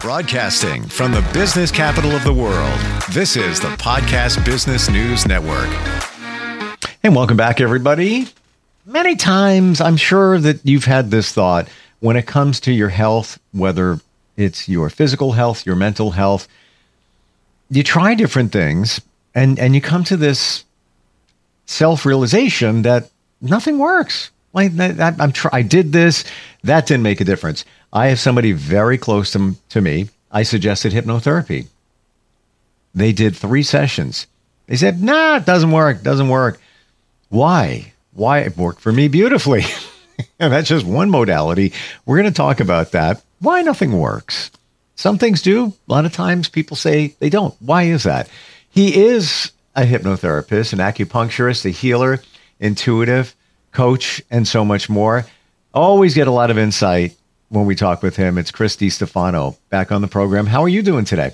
Broadcasting from the business capital of the world, this is the Podcast Business News Network. And welcome back, everybody. Many times, I'm sure that you've had this thought when it comes to your health, whether it's your physical health, your mental health. You try different things, and you come to this self-realization that nothing works. Like I did this, that didn't make a difference. I have somebody very close to me. I suggested hypnotherapy. They did 3 sessions. They said, nah, it doesn't work. Why? It worked for me beautifully. And that's just one modality. We're going to talk about that. Why nothing works. Some things do. A lot of times people say they don't. Why is that? He is a hypnotherapist, an acupuncturist, a healer, intuitive, coach, and so much more. Always get a lot of insight when we talk with him. It's Chris Distefano back on the program. How are you doing today?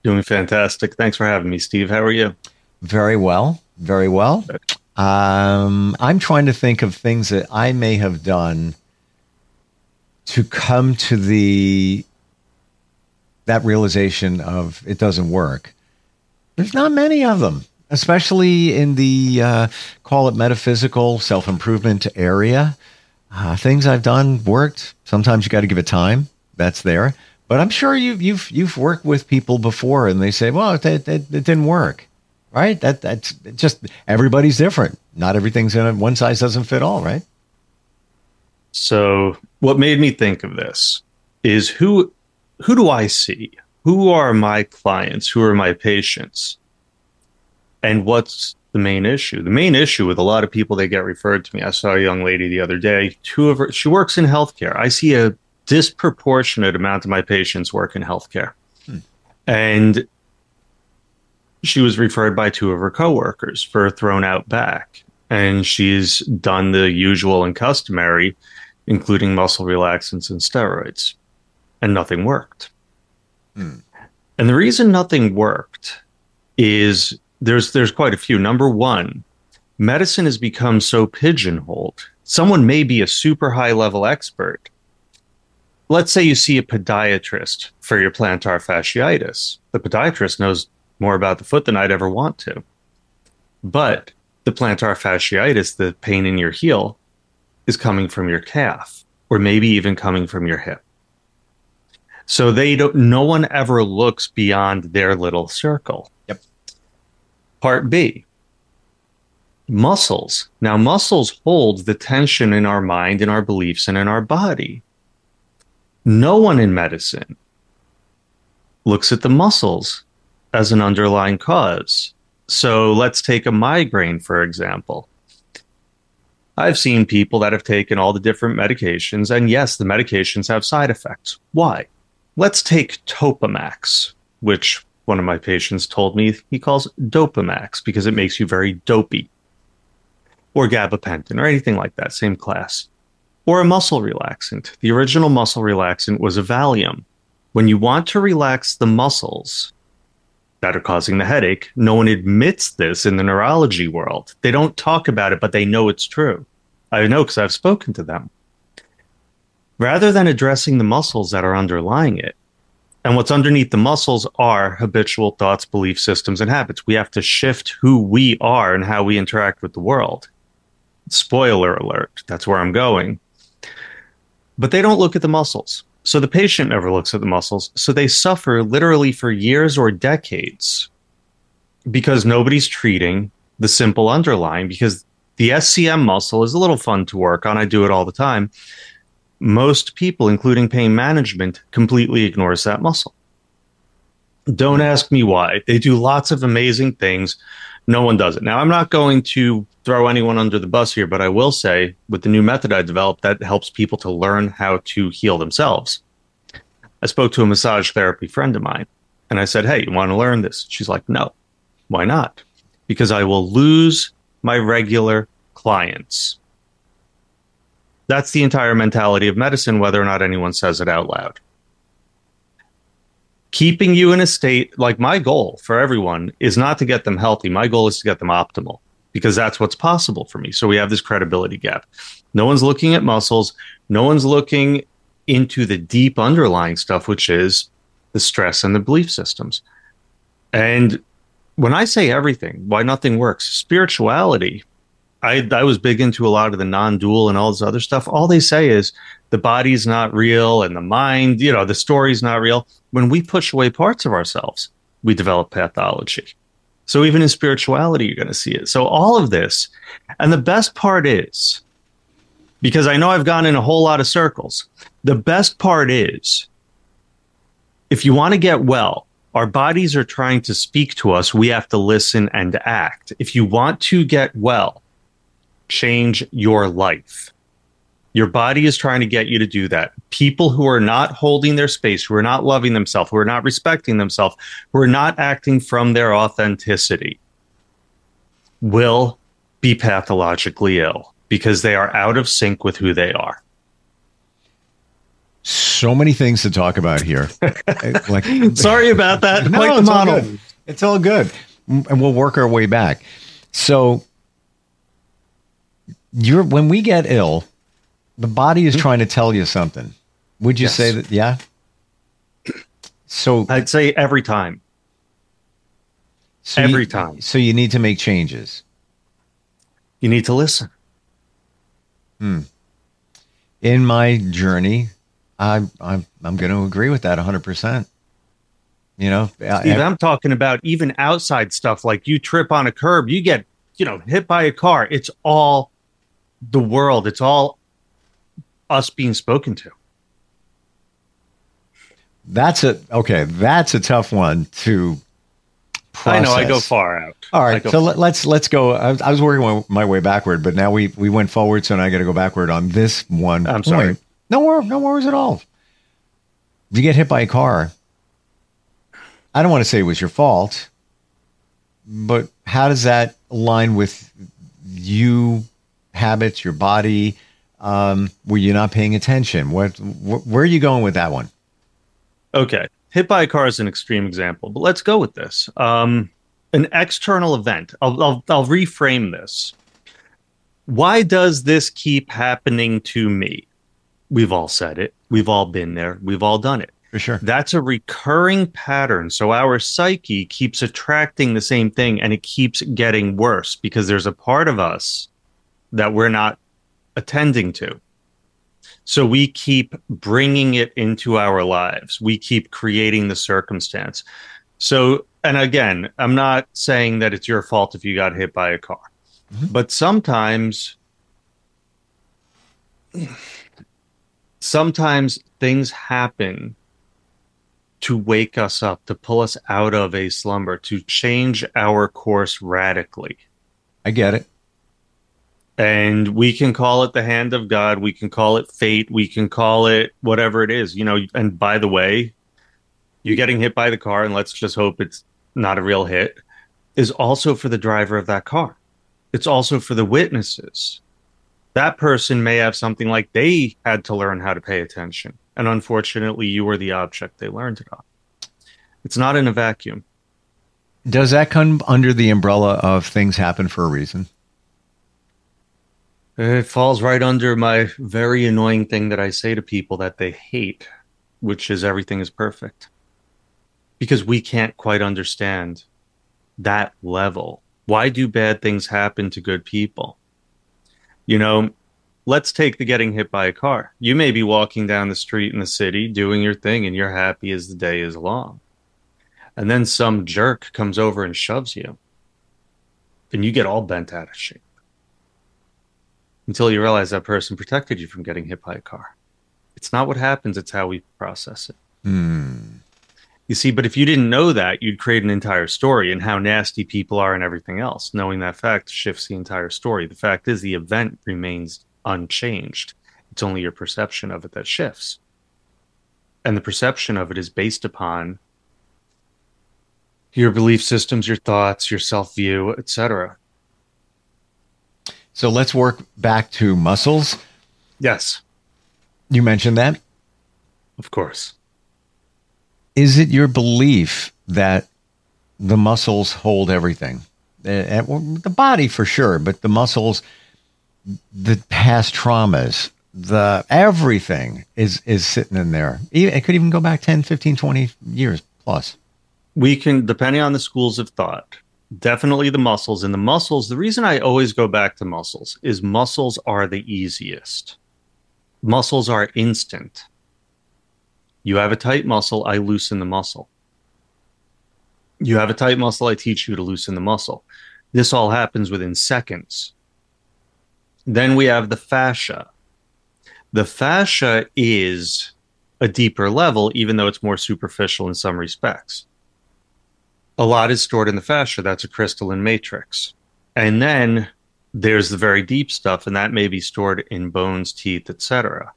Doing fantastic. Thanks for having me, Steve. How are you? Very well. Very well. I'm trying to think of things that I may have done to come to that realization of it doesn't work. There's not many of them, especially in the call it metaphysical self-improvement area. Things I've done worked. Sometimes you got to give it time. That's there. But I'm sure you've worked with people before, and they say, "Well, it didn't work." Right? That's just everybody's different. Not everything's in it. One size doesn't fit all. Right? So, what made me think of this is who do I see? Who are my clients? Who are my patients? And what's the main issue? The main issue with a lot of people that get referred to me, I saw a young lady the other day, she works in healthcare. I see a disproportionate amount of my patients work in healthcare. And she was referred by 2 of her coworkers for a thrown out back. And she's done the usual and customary, including muscle relaxants and steroids. And nothing worked. And the reason nothing worked is there's quite a few. Number one, medicine has become so pigeonholed. Someone may be a super high level expert. Let's say you see a podiatrist for your plantar fasciitis. The podiatrist knows more about the foot than I'd ever want to. But the plantar fasciitis, the pain in your heel, is coming from your calf, or maybe even coming from your hip. So no one ever looks beyond their little circle. Yep. Part B, muscles. Now, muscles hold the tension in our mind, in our beliefs, and in our body. No one in medicine looks at the muscles as an underlying cause. So let's take a migraine, for example. I've seen people that have taken all the different medications, and yes, the medications have side effects. Why? Let's take Topamax, which one of my patients told me he calls Dopamax because it makes you very dopey. Or gabapentin or anything like that, same class. Or a muscle relaxant. The original muscle relaxant was a Valium. When you want to relax the muscles that are causing the headache, no one admits this in the neurology world. They don't talk about it, but they know it's true. I know because I've spoken to them. Rather than addressing the muscles that are underlying it, and what's underneath the muscles are habitual thoughts, belief systems, and habits. We have to shift who we are and how we interact with the world. Spoiler alert, that's where I'm going. But they don't look at the muscles. So the patient never looks at the muscles. So they suffer literally for years or decades because nobody's treating the simple underlying, because the SCM muscle is a little fun to work on. I do it all the time. Most people, including pain management, completely ignores that muscle. Don't ask me why. They do lots of amazing things. No one does it. Now, I'm not going to throw anyone under the bus here, but I will say with the new method I developed that helps people to learn how to heal themselves. I spoke to a massage therapy friend of mine, and I said, hey, you want to learn this? She's like, no. Why not? Because I will lose my regular clients. That's the entire mentality of medicine, whether or not anyone says it out loud. Keeping you in a state, like my goal for everyone is not to get them healthy. My goal is to get them optimal, because that's what's possible for me. So we have this credibility gap. No one's looking at muscles. No one's looking into the deep underlying stuff, which is the stress and the belief systems. And when I say everything, why nothing works, spirituality, I was big into a lot of the non-dual and all this other stuff. All they say is the body's not real and the mind, the story's not real. When we push away parts of ourselves, we develop pathology. So even in spirituality, you're going to see it. So all of this, and the best part is, because I know I've gone in a whole lot of circles, the best part is, if you want to get well, our bodies are trying to speak to us. We have to listen and act. If you want to get well, change your life. Your body is trying to get you to do that. People who are not holding their space, who are not loving themselves, who are not respecting themselves, who are not acting from their authenticity, will be pathologically ill because they are out of sync with who they are. So many things to talk about here. Sorry about that. No, it's all good. It's all good. And we'll work our way back. So when we get ill, the body is trying to tell you something. Would you say that? Yeah. So I'd say every time. Every time. So you need to make changes. You need to listen. In my journey, I'm going to agree with that 100%. Steve, I'm talking about even outside stuff, like you trip on a curb, you get, hit by a car. It's all the world. It's all us being spoken to. That's a tough one to process. I know I go far out. All right, so let's go. I was working my way backward, but now we went forward, so now I got to go backward on this one. I'm sorry. No worries at all. You get hit by a car. I don't want to say it was your fault, but how does that align with you, habits, your body? Were you not paying attention? Where are you going with that one? Okay. Hit by a car is an extreme example, but let's go with this. An external event. I'll reframe this. Why does this keep happening to me? We've all said it. We've all been there. We've all done it. For sure. That's a recurring pattern. So our psyche keeps attracting the same thing, and it keeps getting worse because there's a part of us that we're not attending to. So we keep bringing it into our lives. We keep creating the circumstance. So, and again, I'm not saying that it's your fault if you got hit by a car, but sometimes things happen to wake us up, to pull us out of a slumber, to change our course radically. I get it. And we can call it the hand of God. We can call it fate. We can call it whatever it is, and by the way, you getting hit by the car, and let's just hope it's not a real hit, is also for the driver of that car. It's also for the witnesses. That person may have something like they had to learn how to pay attention. And unfortunately, you were the object they learned it on. It's not in a vacuum. Does that come under the umbrella of things happen for a reason? It falls right under my very annoying thing that I say to people that they hate, which is everything is perfect. Because we can't quite understand that level. Why do bad things happen to good people? Let's take the getting hit by a car. You may be walking down the street in the city doing your thing and you're happy as the day is long. And then some jerk comes over and shoves you. And you get all bent out of shape. Until you realize that person protected you from getting hit by a car. It's not what happens, it's how we process it. You see, but if you didn't know that, you'd create an entire story and how nasty people are and everything else. Knowing that fact shifts the entire story. The fact is the event remains unchanged. It's only your perception of it that shifts. And the perception of it is based upon your belief systems, your thoughts, your self-view, etc. So let's work back to muscles. Yes. You mentioned that? Of course. Is it your belief that the muscles hold everything? The body for sure, but the muscles, the past traumas, everything is sitting in there. It could even go back 10, 15, 20 years plus. We can, depending on the schools of thought, definitely the muscles. And the muscles, the reason I always go back to muscles is muscles are the easiest. Muscles are instant. You have a tight muscle, I loosen the muscle. You have a tight muscle, I teach you to loosen the muscle. This all happens within seconds. Then we have the fascia. The fascia is a deeper level, even though it's more superficial in some respects. A lot is stored in the fascia. That's a crystalline matrix. And then there's the very deep stuff, and that may be stored in bones, teeth, etc.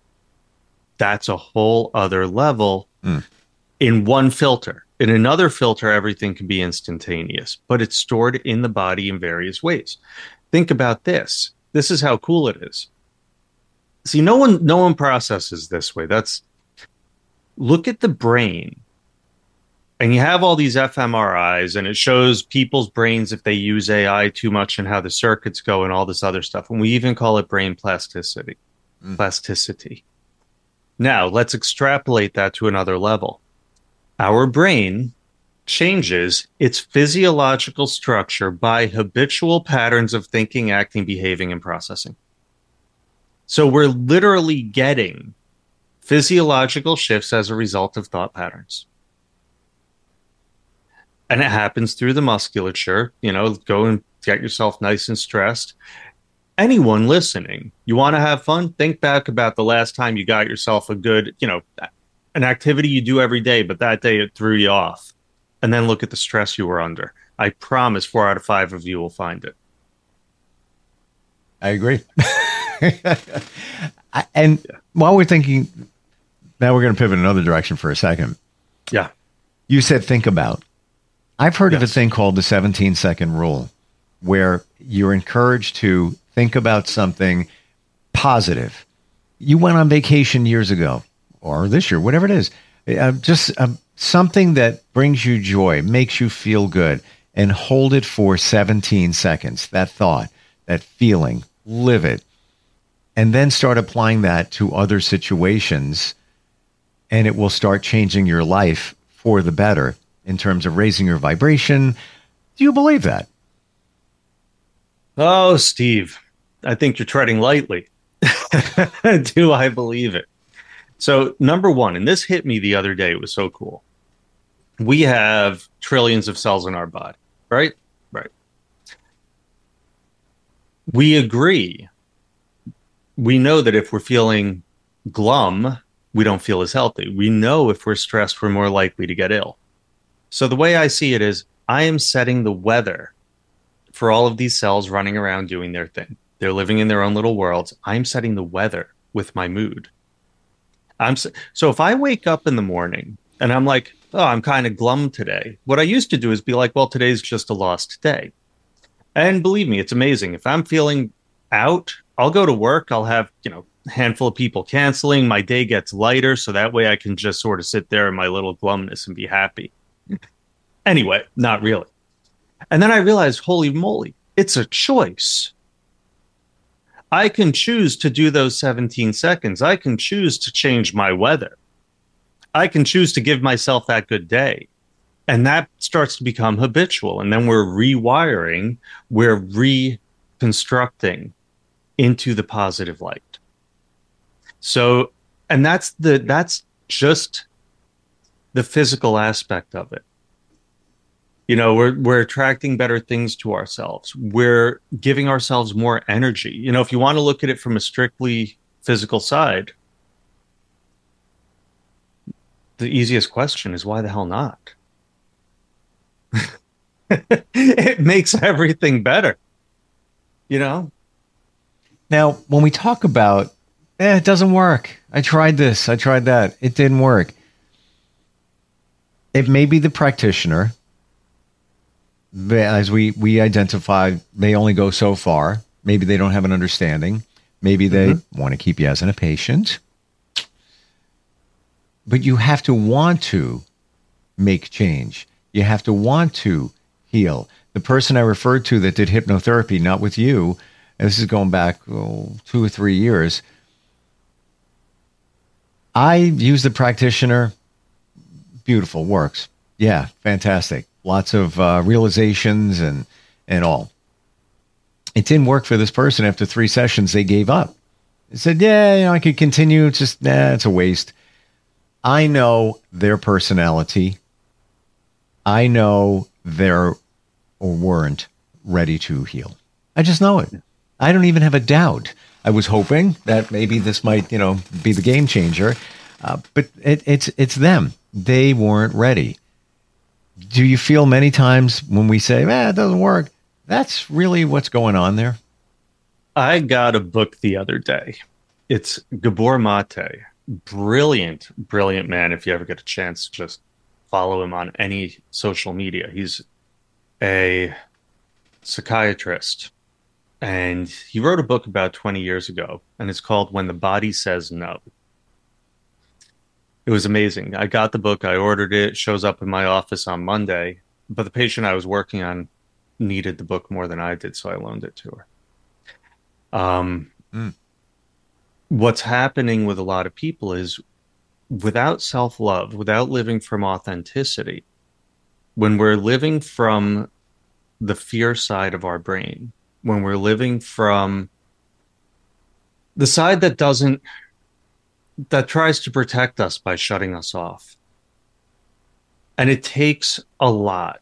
That's a whole other level in one filter. In another filter, everything can be instantaneous, but it's stored in the body in various ways. Think about this. This is how cool it is. See, no one processes this way. Look at the brain. And you have all these fMRIs, and it shows people's brains if they use AI too much and how the circuits go and all this other stuff. And we even call it brain plasticity. Plasticity. Now, let's extrapolate that to another level. Our brain changes its physiological structure by habitual patterns of thinking, acting, behaving, and processing. So we're literally getting physiological shifts as a result of thought patterns. And it happens through the musculature. Go and get yourself nice and stressed. Anyone listening, you want to have fun? Think back about the last time you got yourself a good, an activity you do every day, but that day it threw you off. And then look at the stress you were under. I promise 4 out of 5 of you will find it. I agree. While we're thinking, now we're going to pivot in another direction for a second. Yeah. You said think about. I've heard of a thing called the 17-second rule, where you're encouraged to think about something positive. You went on vacation years ago, or this year, whatever it is. Just something that brings you joy, makes you feel good, and hold it for 17 seconds. That thought, that feeling, live it. And then start applying that to other situations, and it will start changing your life for the better in terms of raising your vibration. Do you believe that? Oh, Steve, I think you're treading lightly. Do I believe it? So, number one, and this hit me the other day, it was so cool. We have trillions of cells in our body, right? Right. We agree. We know that if we're feeling glum, we don't feel as healthy. We know if we're stressed, we're more likely to get ill. So the way I see it is I am setting the weather for all of these cells running around doing their thing. They're living in their own little worlds. I'm setting the weather with my mood. So if I wake up in the morning and I'm like, oh, I'm kind of glum today. What I used to do is be like, well, today's just a lost day. And believe me, it's amazing. If I'm feeling out, I'll go to work. I'll have, a handful of people canceling. My day gets lighter. So that way I can just sort of sit there in my little glumness and be happy. Anyway, not really. And then I realized, holy moly, it's a choice. I can choose to do those 17 seconds. I can choose to change my weather. I can choose to give myself that good day. And that starts to become habitual. And then we're rewiring, we're reconstructing into the positive light. So, and that's just the physical aspect of it. We're attracting better things to ourselves. We're giving ourselves more energy. If you want to look at it from a strictly physical side, the easiest question is why the hell not? It makes everything better. Now, when we talk about, it doesn't work. I tried this, I tried that. It didn't work. It may be the practitioner. As we identified, they only go so far. Maybe they don't have an understanding. Maybe they want to keep you as a patient. But you have to want to make change. You have to want to heal. The person I referred to that did hypnotherapy, not with you, and this is going back 2 or 3 years, I use the practitioner. Beautiful, works. Yeah, fantastic. Lots of realizations and all. It didn't work for this person. After 3 sessions, they gave up. They said, yeah, I could continue. It's just, it's a waste. I know their personality. I know they're or weren't ready to heal. I just know it. I don't even have a doubt. I was hoping that maybe this might, be the game changer, but it's them. They weren't ready. Do you feel many times when we say, it doesn't work, that's really what's going on there? I got a book the other day. It's Gabor Mate. Brilliant, brilliant man. If you ever get a chance, just follow him on any social media. He's a psychiatrist. And he wrote a book about 20 years ago, and it's called When the Body Says No. It was amazing. I got the book, I ordered it, shows up in my office on Monday, but the patient I was working on needed the book more than I did, so I loaned it to her. What's happening with a lot of people is without self-love, without living from authenticity, when we're living from the fear side of our brain, when we're living from the side that tries to protect us by shutting us off. And it takes a lot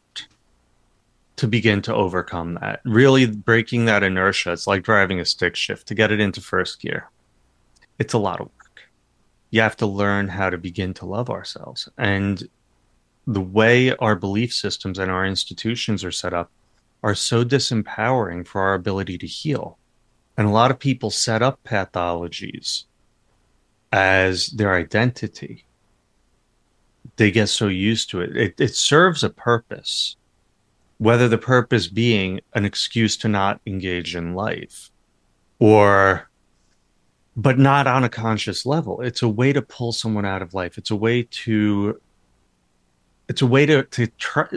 to begin to overcome that. Really breaking that inertia. It's like driving a stick shift to get it into first gear. It's a lot of work. You have to learn how to begin to love ourselves. And the way our belief systems and our institutions are set up are so disempowering for our ability to heal. And a lot of people set up pathologies as their identity. They get so used to it. It serves a purpose, whether the purpose being an excuse to not engage in life, but not on a conscious level. It's a way to pull someone out of life. It's a way to try.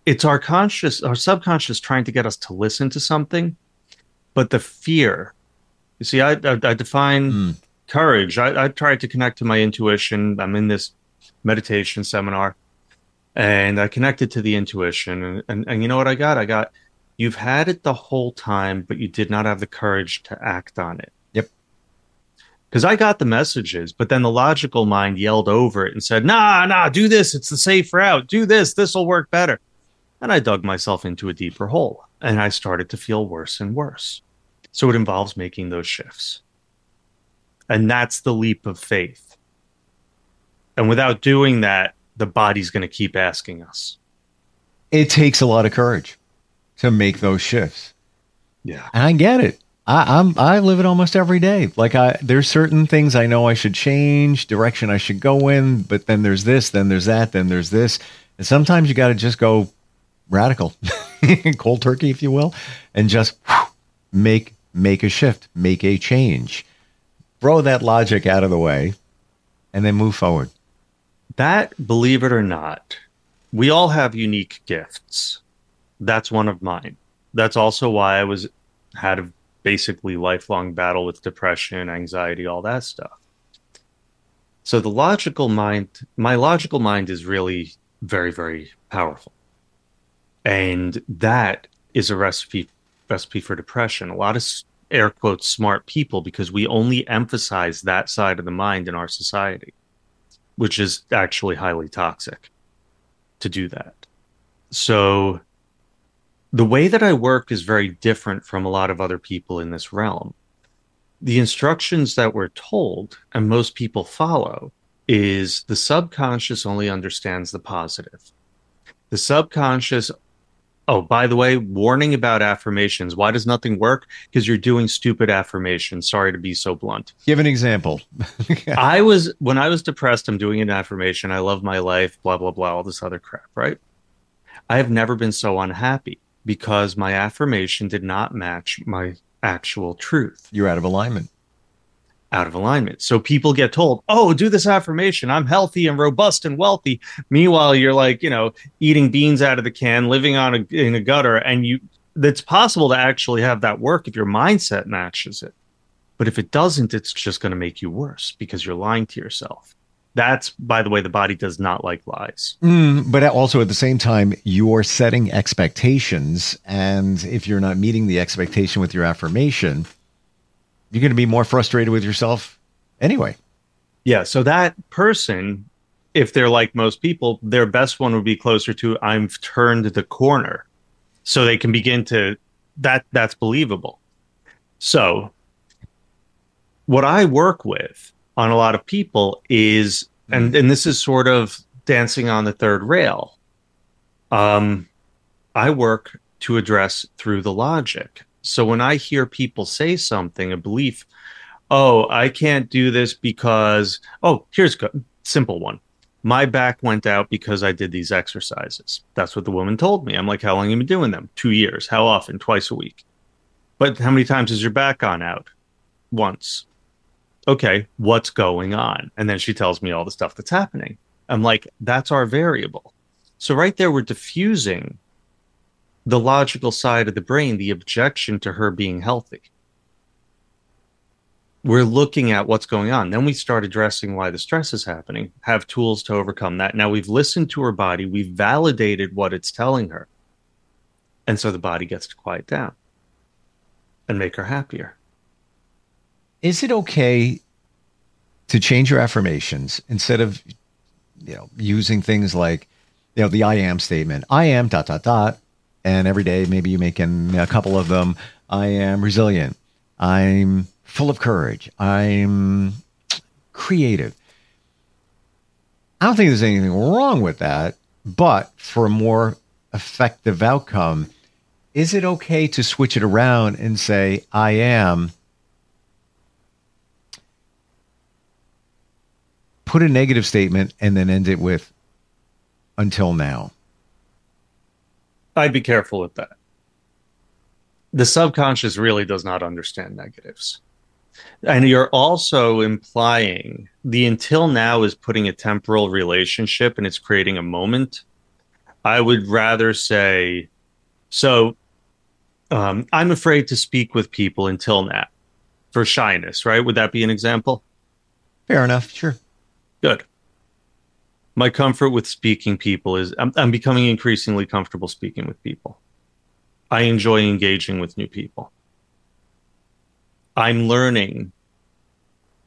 It's our subconscious trying to get us to listen to something, but the fear. You see, I define courage. I tried to connect to my intuition. I'm in this meditation seminar, and I connected to the intuition. And you know what I got? You've had it the whole time, but you did not have the courage to act on it. Yep. Because I got the messages, but then the logical mind yelled over it and said, nah, do this. It's the safe route. Do this. This will work better. And I dug myself into a deeper hole, and I started to feel worse and worse. So it involves making those shifts. And that's the leap of faith. And without doing that, the body's going to keep asking us. It takes a lot of courage to make those shifts. Yeah. And I get it. I live it almost every day. Like there's certain things I know I should change, direction I should go in, but then there's this, then there's that, then there's this. And sometimes you got to just go radical, cold turkey, if you will, and just make a shift, make a change, throw that logic out of the way, and then move forward. That, believe it or not, we all have unique gifts. That's one of mine. That's also why I had a basically lifelong battle with depression, anxiety, all that stuff. So the my logical mind is really very, very powerful. And that is a recipe for depression. A lot of air quotes smart people, because we only emphasize that side of the mind in our society, which is actually highly toxic to do that. So the way that I work is very different from a lot of other people in this realm. The instructions that we're told, and most people follow, is the subconscious only understands the positive. The subconscious, oh, by the way, warning about affirmations. Why does nothing work? Because you're doing stupid affirmations. Sorry to be so blunt. Give an example. When I was depressed, I'm doing an affirmation. I love my life, blah, blah, blah, all this other crap, right? I have never been so unhappy because my affirmation did not match my actual truth. You're out of alignment. Out of alignment. So people get told, oh, do this affirmation. I'm healthy and robust and wealthy. Meanwhile, you're like, eating beans out of the can, living in a gutter. And it's possible to actually have that work if your mindset matches it. But if it doesn't, it's just going to make you worse because you're lying to yourself. That's, by the way, the body does not like lies. But also at the same time, you're setting expectations. And if you're not meeting the expectation with your affirmation, you're going to be more frustrated with yourself anyway. Yeah. So that person, if they're like most people, their best one would be closer to I've turned the corner. So they can begin to, that's believable. So what I work with on a lot of people is, and this is sort of dancing on the third rail. I work to address through the logic. So when I hear people say something, a belief, oh, I can't do this because, oh, here's a simple one. My back went out because I did these exercises. That's what the woman told me. I'm like, how long have you been doing them? 2 years. How often? Twice a week. But how many times has your back gone out? Once. Okay, what's going on? And then she tells me all the stuff that's happening. I'm like, that's our variable. So right there, we're diffusing the logical side of the brain, the objection to her being healthy. We're looking at what's going on. Then we start addressing why the stress is happening, have tools to overcome that. Now we've listened to her body. We've validated what it's telling her. And so the body gets to quiet down and make her happier. Is it okay to change your affirmations instead of, using things like, the I am statement? I am ... And every day, maybe you make a couple of them. I am resilient. I'm full of courage. I'm creative. I don't think there's anything wrong with that, but for a more effective outcome, is it okay to switch it around and say, I am, put a negative statement, and then end it with, until now? I'd be careful with that. The subconscious really does not understand negatives. And you're also implying the until now is putting a temporal relationship and it's creating a moment. I would rather say, I'm afraid to speak with people until now for shyness, right? Would that be an example? Fair enough. Sure. Good. My comfort with speaking people is I'm becoming increasingly comfortable speaking with people. I enjoy engaging with new people. I'm learning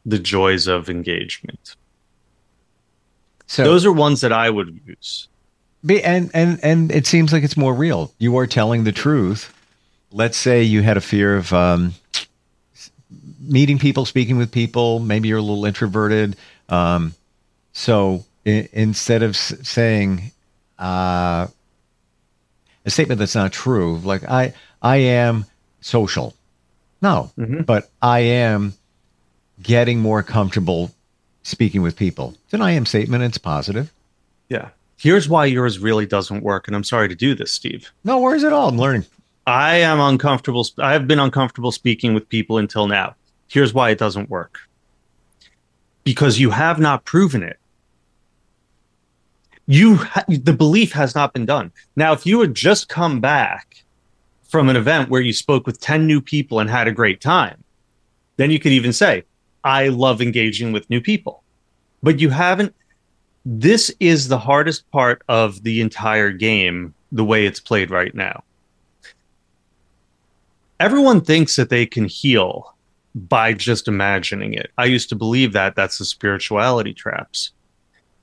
the joys of engagement. So those are ones that I would use. And it seems like it's more real. You are telling the truth. Let's say you had a fear of meeting people, speaking with people. Maybe you're a little introverted. So instead of saying a statement that's not true, like I am social. No, but I am getting more comfortable speaking with people. It's an I am statement. It's positive. Yeah. Here's why yours really doesn't work. And I'm sorry to do this, Steve. No worries at all. I'm learning. I am uncomfortable. I have been uncomfortable speaking with people until now. Here's why it doesn't work. Because you have not proven it. The belief has not been done. Now, if you had just come back from an event where you spoke with 10 new people and had a great time, then you could even say, I love engaging with new people. But you haven't. This is the hardest part of the entire game, the way it's played right now. Everyone thinks that they can heal by just imagining it. I used to believe that. That's the spirituality traps.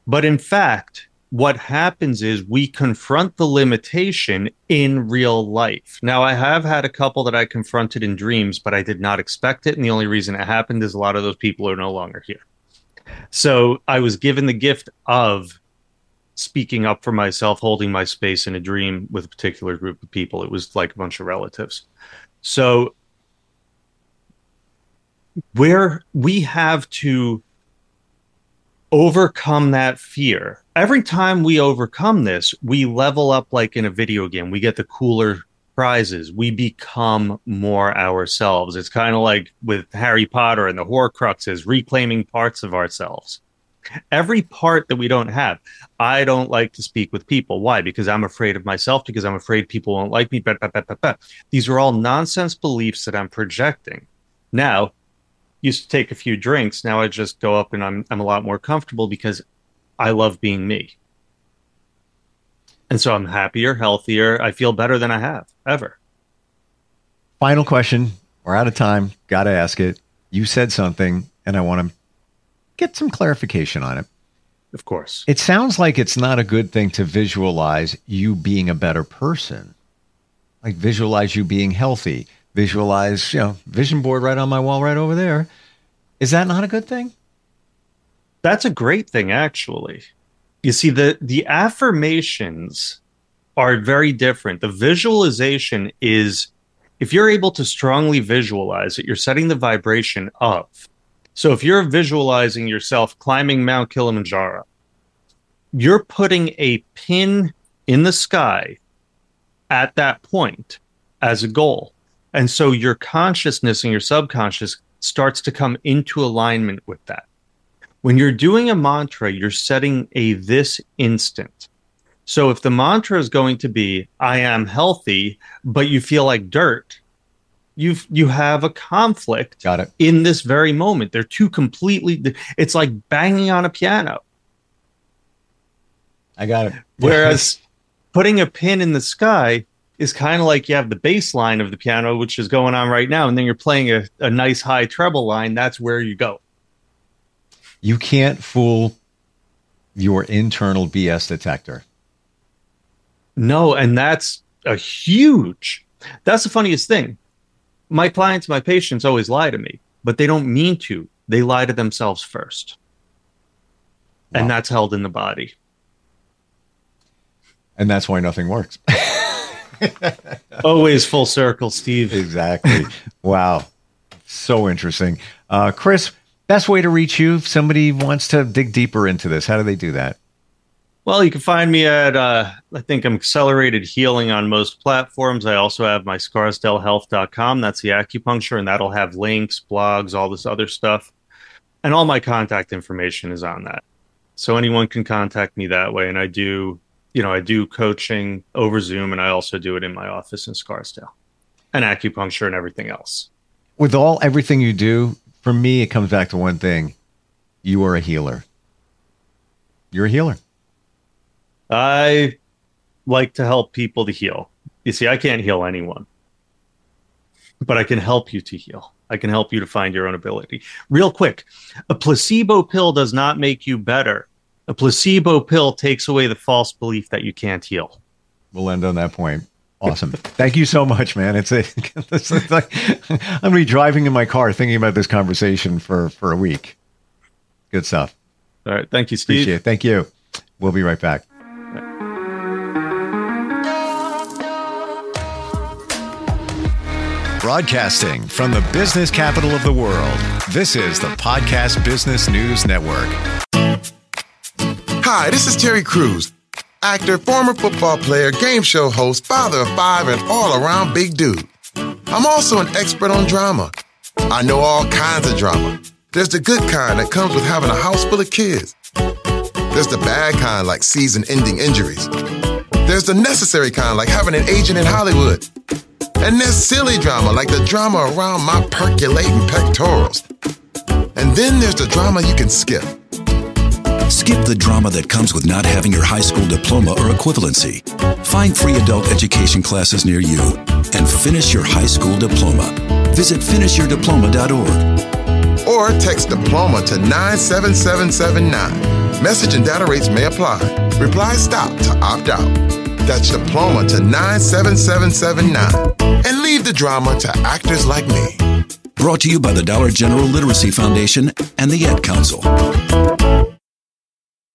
But in fact, what happens is we confront the limitation in real life. Now, I have had a couple that I confronted in dreams, but I did not expect it. And the only reason it happened is a lot of those people are no longer here. So I was given the gift of speaking up for myself, holding my space in a dream with a particular group of people. It was like a bunch of relatives. So where we have to overcome that fear. Every time we overcome this, we level up like in a video game. We get the cooler prizes. We become more ourselves. It's kind of like with Harry Potter and the Horcruxes, reclaiming parts of ourselves. Every part that we don't have. I don't like to speak with people. Why? Because I'm afraid of myself, because I'm afraid people won't like me. These are all nonsense beliefs that I'm projecting. Now, used to take a few drinks. Now I just go up and I'm a lot more comfortable because I love being me. And so I'm happier, healthier. I feel better than I have ever. Final question. We're out of time. Got to ask it. You said something, and I want to get some clarification on it. Of course. It sounds like it's not a good thing to visualize you being a better person. Like visualize you being healthy. Visualize, vision board right on my wall right over there. Is that not a good thing? That's a great thing, actually. You see, the affirmations are very different. The visualization is, if you're able to strongly visualize it, you're setting the vibration up. So if you're visualizing yourself climbing Mount Kilimanjaro, you're putting a pin in the sky at that point as a goal. And so your consciousness and your subconscious starts to come into alignment with that. When you're doing a mantra, you're setting a this instant. So if the mantra is going to be, I am healthy, but you feel like dirt, you have a conflict. Got it. In this very moment. They're two completely, it's like banging on a piano. I got it. Whereas putting a pin in the sky is kind of like you have the bass line of the piano, which is going on right now, and then you're playing a nice high treble line. That's where you go. You can't fool your internal BS detector. No, and that's that's the funniest thing. My clients, my patients always lie to me, but they don't mean to. They lie to themselves first. Wow. And that's held in the body. And that's why nothing works. Always full circle, Steve. Exactly. Wow. So interesting. Chris, best way to reach you if somebody wants to dig deeper into this, how do they do that? Well, you can find me at, I think I'm Accelerated Healing on most platforms. I also have my scarsdalehealth.com. That's the acupuncture, and that'll have links, blogs, all this other stuff. And all my contact information is on that. So anyone can contact me that way. And I do coaching over Zoom, and I also do it in my office in Scarsdale, and acupuncture and everything else. With everything you do, for me, it comes back to one thing. You are a healer. You're a healer. I like to help people to heal. You see, I can't heal anyone, but I can help you to heal. I can help you to find your own ability. Real quick, a placebo pill does not make you better. A placebo pill takes away the false belief that you can't heal. We'll end on that point. Awesome. Thank you so much, man. It's like I'm going to be driving in my car thinking about this conversation for a week. Good stuff. All right. Thank you, Steve. Appreciate it. Thank you. We'll be right back. Broadcasting from the business capital of the world, this is the Podcast Business News Network. Hi, this is Terry Crews, actor, former football player, game show host, father of 5, and all-around big dude. I'm also an expert on drama. I know all kinds of drama. There's the good kind that comes with having a house full of kids. There's the bad kind like season-ending injuries. There's the necessary kind like having an agent in Hollywood. And there's silly drama like the drama around my percolating pectorals. And then there's the drama you can skip. Skip the drama that comes with not having your high school diploma or equivalency. Find free adult education classes near you and finish your high school diploma. Visit finishyourdiploma.org. Or text diploma to 97779. Message and data rates may apply. Reply stop to opt out. That's diploma to 97779. And leave the drama to actors like me. Brought to you by the Dollar General Literacy Foundation and the Ad Council.